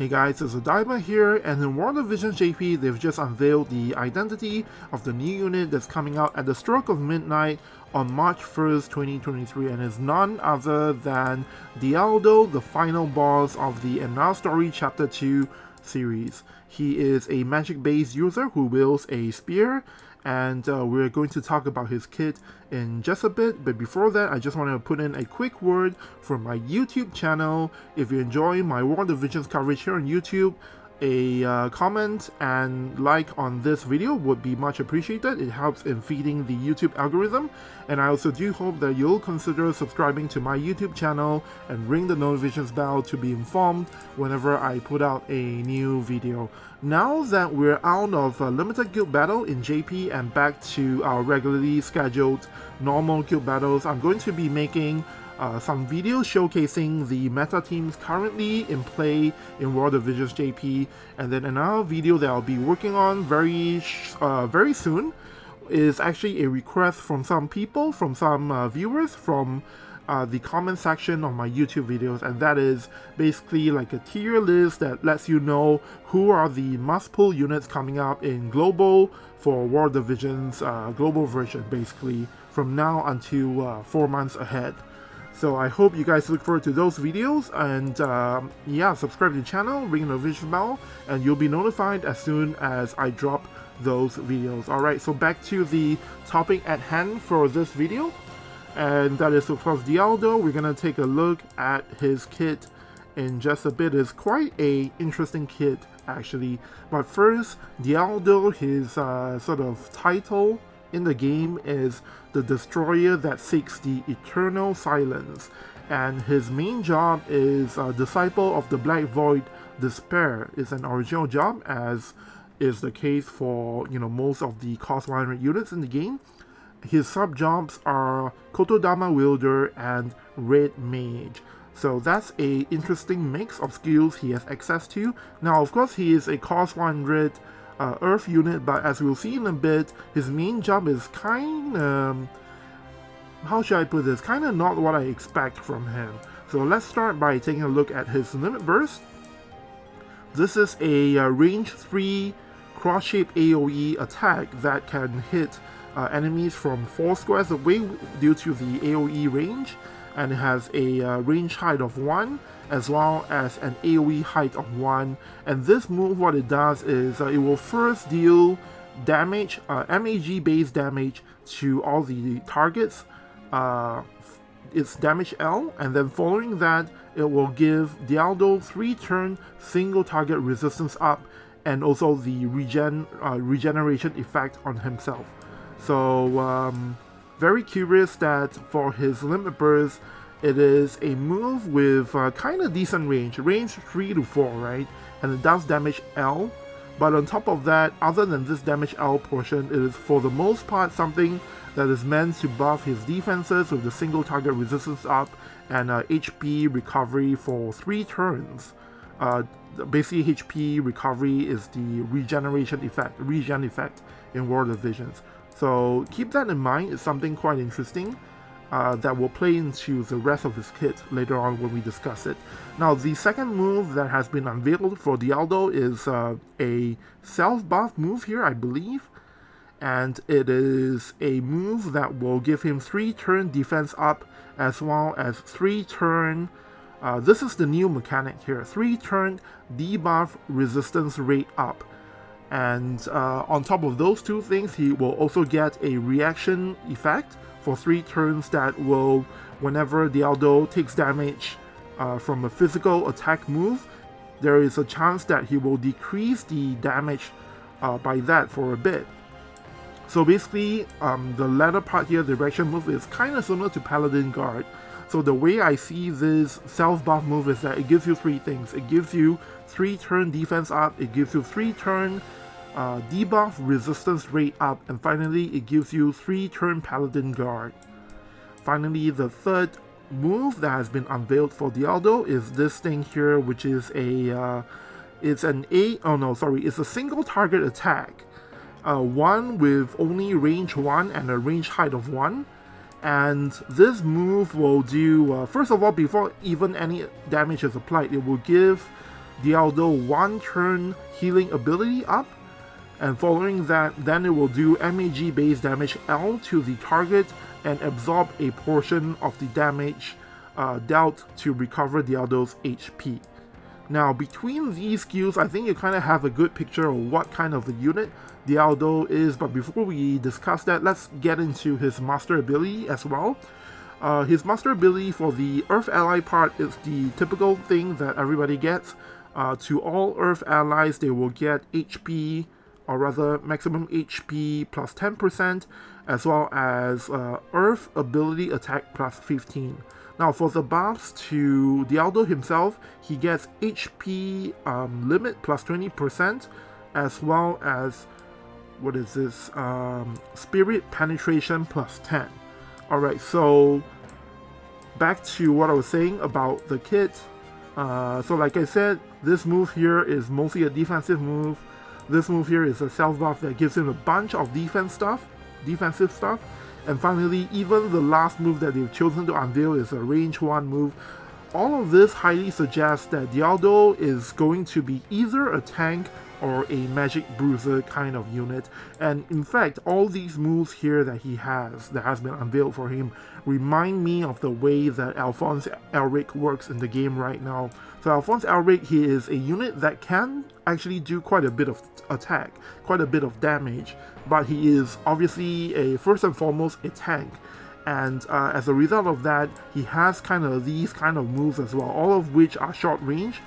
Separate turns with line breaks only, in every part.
Hey guys, it's Odaiba here, and in World of Vision JP, they've just unveiled the identity of the new unit that's coming out at the stroke of midnight on March 1st, 2023, and is none other than Dialdo, the final boss of the Untitled Story Chapter 2 series. He is a magic-based user who wields a spear, and we're going to talk about his kit in just a bit. But before that, I just want to put in a quick word from my YouTube channel. If you enjoy my World of Visions coverage here on YouTube, a comment and like on this video would be much appreciated. It helps in feeding the YouTube algorithm, and I also do hope that you'll consider subscribing to my YouTube channel and ring the notifications bell to be informed whenever I put out a new video. Now that we're out of limited guild battle in JP and back to our regularly scheduled normal guild battles, I'm going to be making some videos showcasing the meta teams currently in play in World of Visions JP, and then another video that I'll be working on very soon is actually a request from some people, from some viewers, from the comment section of my YouTube videos, and that is basically like a tier list that lets you know who are the must-pull units coming up in Global for World of Visions Global version, basically from now until 4 months ahead. So I hope you guys look forward to those videos, and yeah, subscribe to the channel, ring the notification bell, and you'll be notified as soon as I drop those videos. Alright, so back to the topic at hand for this video, and that is of course Dialdo. We're gonna take a look at his kit in just a bit. It's quite a interesting kit actually, but first, Dialdo, his sort of title in the game is the Destroyer that seeks the eternal silence, and his main job is Disciple of the Black Void. Despair is an original job, as is the case for most of the cost 100 units in the game. His sub jobs are Kotodama Wielder and Red Mage. So that's a interesting mix of skills he has access to. Now of course he is a cost 100 Earth unit, but as we'll see in a bit, his main job is kind of, how should I put this, kind of not what I expect from him. So let's start by taking a look at his Limit Burst. This is a range 3 cross-shaped AoE attack that can hit enemies from 4 squares away due to the AoE range, and it has a range height of 1 as well as an AoE height of 1. And this move, what it does is it will first deal damage, MAG based damage to all the targets, its damage L, and then following that it will give Dialdo 3-turn single target resistance up, and also the regeneration effect on himself. So very curious that for his Limit Burst, it is a move with kind of decent range 3 to 4, right? And it does damage L, but on top of that, other than this damage L portion, it is for the most part something that is meant to buff his defenses with the single target resistance up and HP recovery for 3 turns. Basically HP recovery is the regeneration effect, regen effect in World of Visions. So keep that in mind. It's something quite interesting that will play into the rest of his kit later on when we discuss it. Now the second move that has been unveiled for Dialdo is a self-buff move here, I believe. And it is a move that will give him 3-turn defense up as well as 3-turn, this is the new mechanic here, 3-turn debuff resistance rate up. And on top of those two things, he will also get a reaction effect for 3 turns that will, whenever Dialdo takes damage from a physical attack move, there is a chance that he will decrease the damage by that for a bit. So basically, the latter part here, the reaction move, is kind of similar to Paladin Guard. So the way I see this self-buff move is that it gives you 3 things. It gives you 3-turn defense up, it gives you 3-turn debuff resistance rate up, and finally it gives you 3-turn Paladin Guard. Finally, the third move that has been unveiled for Dialdo is this thing here, which is a it's a single target attack, one with only range 1 and a range height of 1. And this move will do, first of all, before even any damage is applied, it will give Dialdo 1 turn healing ability up, and following that, then it will do MAG base damage L to the target and absorb a portion of the damage dealt to recover Dialdo's HP. Now, between these skills, I think you kind of have a good picture of what kind of a unit Dialdo is, but before we discuss that, let's get into his master ability as well. His master ability for the Earth Ally part is the typical thing that everybody gets. To all Earth allies, they will get HP, or rather maximum HP plus 10%, as well as Earth ability attack plus 15. Now for the buffs to Dialdo himself, he gets HP limit plus 20%, as well as, what is this, Spirit penetration plus 10. Alright, so back to what I was saying about the kit. So like I said, this move here is mostly a defensive move. This move here is a self buff that gives him a bunch of defensive stuff. And finally, even the last move that they've chosen to unveil is a range 1 move. All of this highly suggests that Dialdo is going to be either a tank or a magic bruiser kind of unit. And in fact, all these moves here that he has, that has been unveiled for him, remind me of the way that Alphonse Elric works in the game right now. So Alphonse Elric, he is a unit that can actually do quite a bit of attack, quite a bit of damage, but he is obviously first and foremost a tank. And as a result of that, he has kind of these kind of moves as well, all of which are short range.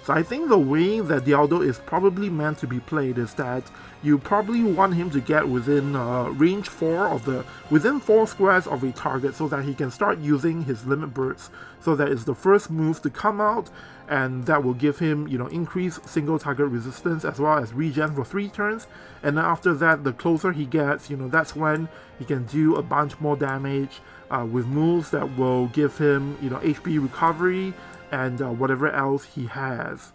So I think the way that Dialdo is probably meant to be played is that you probably want him to get within range 4 within 4 squares of a target, so that he can start using his limit bursts. So that is the first move to come out, and that will give him, increased single target resistance as well as regen for 3 turns. And then after that, the closer he gets, that's when he can do a bunch more damage with moves that will give him, HP recovery and whatever else he has.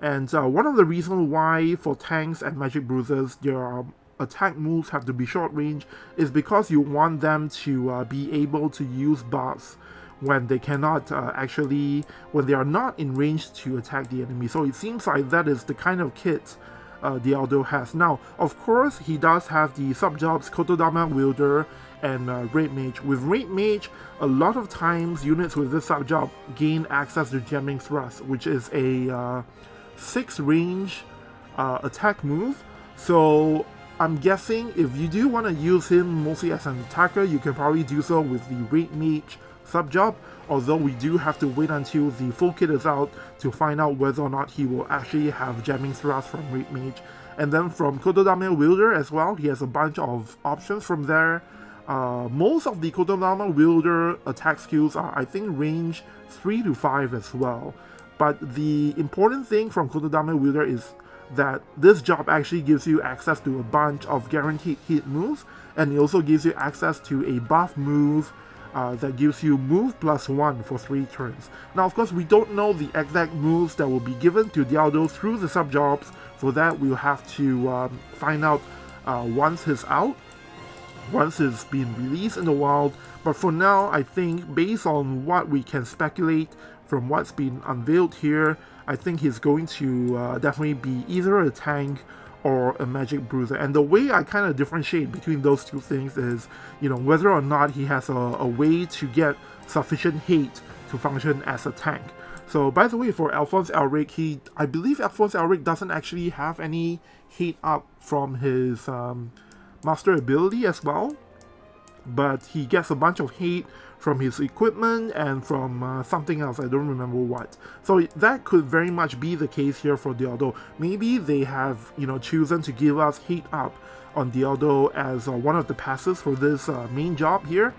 And one of the reasons why for tanks and magic bruisers their attack moves have to be short range is because you want them to be able to use buffs when they cannot when they are not in range to attack the enemy. So it seems like that is the kind of kit Dialdo has. Now, of course, he does have the Subjobs Kotodama Wielder and Raid Mage. With Raid Mage, a lot of times units with this subjob gain access to Jamming Thrust, which is a 6 range attack move. So I'm guessing if you do want to use him mostly as an attacker, you can probably do so with the Raid Mage subjob, although we do have to wait until the full kit is out to find out whether or not he will actually have Jamming Thrust from Raid Mage. And then from Kotodama Wielder as well, he has a bunch of options from there. Most of the Kotodama Wielder attack skills are, I think, range 3 to 5 as well. But the important thing from Kotodama Wielder is that this job actually gives you access to a bunch of guaranteed hit moves, and it also gives you access to a buff move that gives you move plus 1 for 3 turns. Now, of course, we don't know the exact moves that will be given to Dialdo through the subjobs. For that, we'll have to find out once he's out, once it's been released in the wild. But for now, I think based on what we can speculate from what's been unveiled here, I think he's going to definitely be either a tank or a magic bruiser. And the way I kind of differentiate between those two things is, whether or not he has a way to get sufficient hate to function as a tank. So by the way, for Alphonse Elric, I believe Alphonse Elric doesn't actually have any hate up from his master ability as well, but he gets a bunch of hate from his equipment and from something else, I don't remember what. So that could very much be the case here for Dialdo. Maybe they have, chosen to give us hate up on Dialdo as one of the passes for this main job here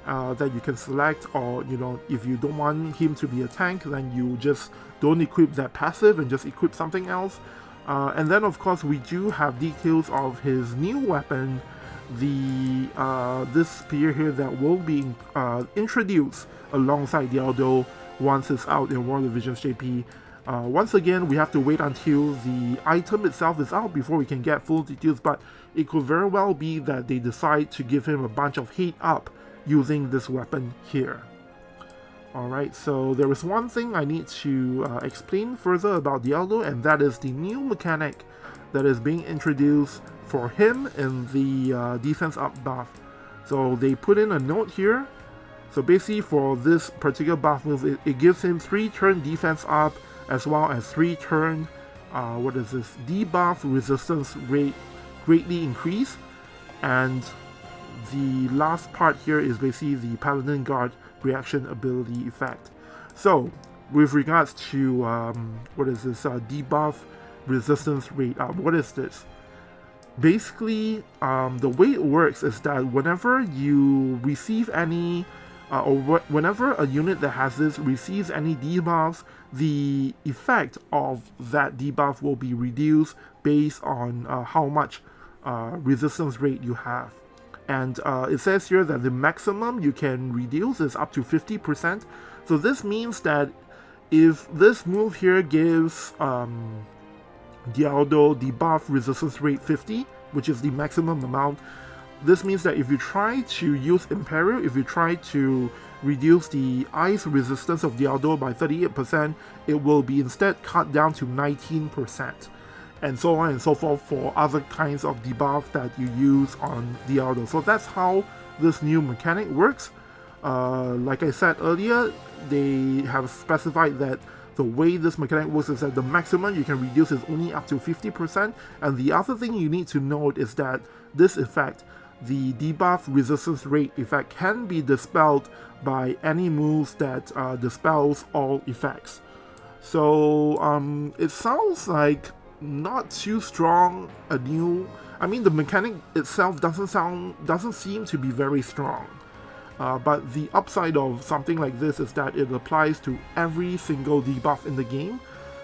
that you can select, or, if you don't want him to be a tank, then you just don't equip that passive and just equip something else. And then, of course, we do have details of his new weapon, this spear here that will be introduced alongside Dialdo once it's out in World of Visions JP. Once again, we have to wait until the item itself is out before we can get full details, but it could very well be that they decide to give him a bunch of hate up using this weapon here. Alright, so there is one thing I need to explain further about Dialdo, and that is the new mechanic that is being introduced for him in the defense up buff. So they put in a note here. So basically for this particular buff move, it gives him 3 turn defense up as well as 3 turn, debuff resistance rate greatly increase. And the last part here is basically the Paladin Guard reaction ability effect. So with regards to debuff resistance rate up, what is this? Basically, the way it works is that whenever you receive any whenever a unit that has this receives any debuffs, the effect of that debuff will be reduced based on how much resistance rate you have. And it says here that the maximum you can reduce is up to 50%. So this means that if this move here gives Dialdo debuff resistance rate 50, which is the maximum amount, this means that if you try to use Imperial, if you try to reduce the ice resistance of Dialdo by 38%, it will be instead cut down to 19%. And so on and so forth for other kinds of debuff that you use on Dialdo. So that's how this new mechanic works. Like I said earlier, they have specified that the way this mechanic works is that the maximum you can reduce is only up to 50%. And the other thing you need to note is that this effect, the debuff resistance rate effect, can be dispelled by any moves that dispels all effects. So it sounds like not too strong a new. I mean, the mechanic itself doesn't seem to be very strong. But the upside of something like this is that it applies to every single debuff in the game.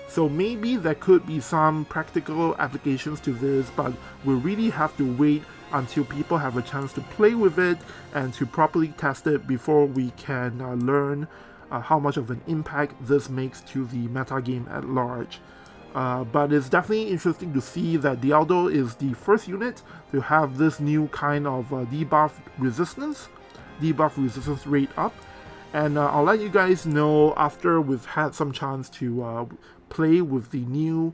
So maybe there could be some practical applications to this, but we really have to wait until people have a chance to play with it and to properly test it before we can learn how much of an impact this makes to the metagame at large. But it's definitely interesting to see that Dialdo is the first unit to have this new kind of debuff resistance rate up. And I'll let you guys know after we've had some chance to play with the new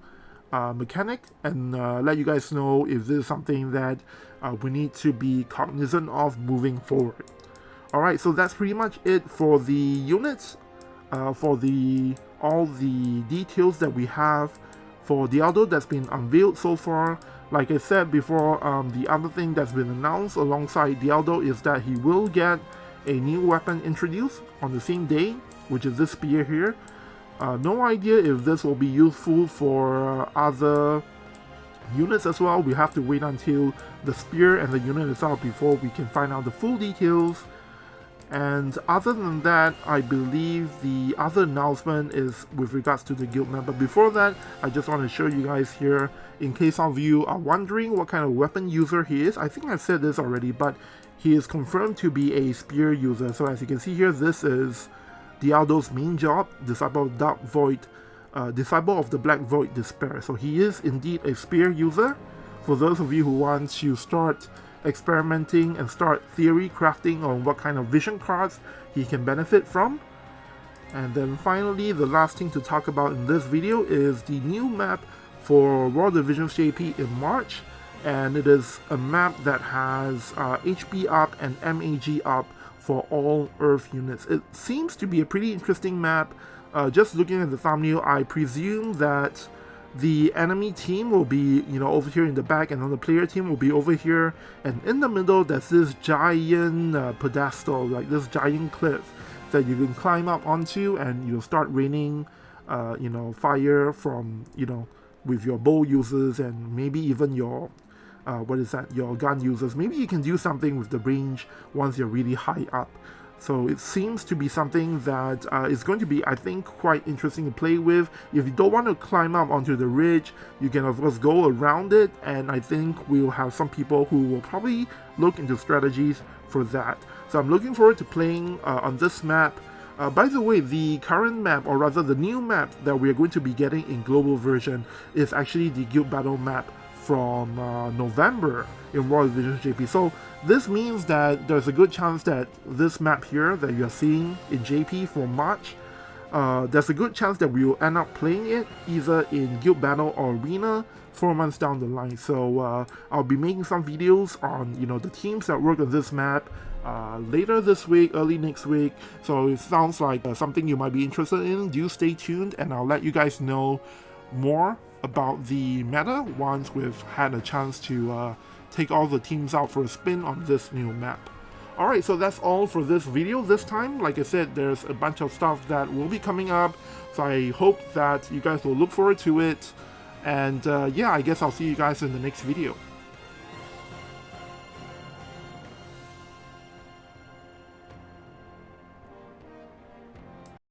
mechanic, and let you guys know if this is something that we need to be cognizant of moving forward. Alright, so that's pretty much it for the units, for all the details that we have for Dialdo that's been unveiled so far. Like I said before, the other thing that's been announced alongside Dialdo is that he will get a new weapon introduced on the same day, which is this spear here. No idea if this will be useful for other units as well. We have to wait until the spear and the unit itself before we can find out the full details. And other than that, I believe the other announcement is with regards to the guild map. But before that, I just want to show you guys here, in case some of you are wondering what kind of weapon user he is. I think I've said this already, but he is confirmed to be a spear user. So as you can see here, this is Dialdo's main job, Disciple of the Black Void Despair. So he is indeed a spear user. For those of you who want to start experimenting and start theory crafting on what kind of vision cards he can benefit from. And then finally, the last thing to talk about in this video is the new map for World Divisions JP in March, and it is a map that has HP up and MAG up for all Earth units. It seems to be a pretty interesting map. Just looking at the thumbnail, I presume that the enemy team will be, over here in the back, and then the player team will be over here, and in the middle there's this giant pedestal, like this giant cliff that you can climb up onto, and you'll start raining fire from, with your bow users, and maybe even your your gun users. Maybe you can do something with the range once you're really high up. So it seems to be something that is going to be, I think, quite interesting to play with. If you don't want to climb up onto the ridge, you can of course go around it, and I think we'll have some people who will probably look into strategies for that. So I'm looking forward to playing on this map. By the way, the current map, or rather the new map that we're going to be getting in global version, is actually the guild battle map from November in World Division JP. So this means that there's a good chance that this map here that you're seeing in JP for March, there's a good chance that we will end up playing it either in Guild Battle or Arena 4 months down the line. So I'll be making some videos on the teams that work on this map later this week, early next week. So it sounds like something you might be interested in. Do stay tuned, and I'll let you guys know more about the meta once we've had a chance to take all the teams out for a spin on this new map. Alright, so that's all for this video this time. Like I said, there's a bunch of stuff that will be coming up, so I hope that you guys will look forward to it. And yeah, I guess I'll see you guys in the next video.